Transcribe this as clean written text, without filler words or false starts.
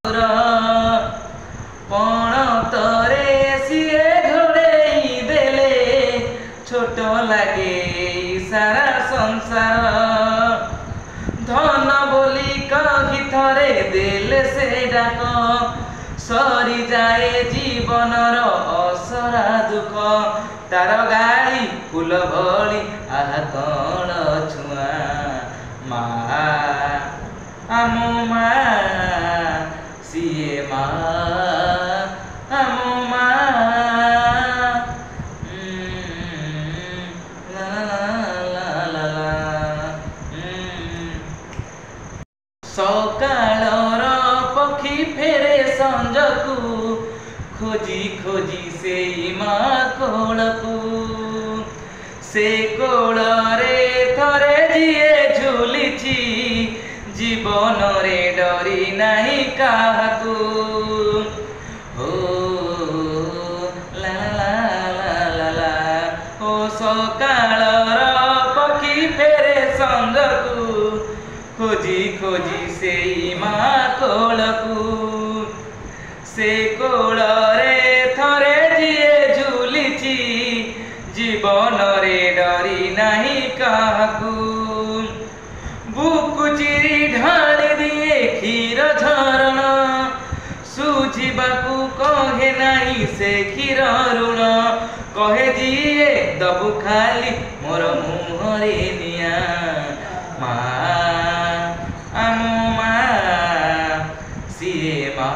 पण तरे सिए घोड़े देले छोट लागे सारा संसार धन बोली कही थरे देले से डाक सरी जाए जीवनर असरा दुख तार गाड़ी फूल भली आहा कण छुआ मा आम मा सिए मा आम मा सकाळर पक्षी फेरे संजकू खोजी खोजी से मा कोलकू से कोल रे थरे जिए झुलिछि जीवन रे डरी नाही काहाकू हो ला ला ला ला ला ओ सकाळर पक्षी फेरे संजकू खोजी खोजी से मा कोलकू से कोल रे थरे जिए झुलिछि जीवन रे डरी नाही काहाकू बुकु चिरी ढाली दिए क्षीर झरण सुझिबाकू कहे नाही से क्षीर ऋण कहे जिए दबु खाली मोर मुहरे निया मा आम मा सिए मा।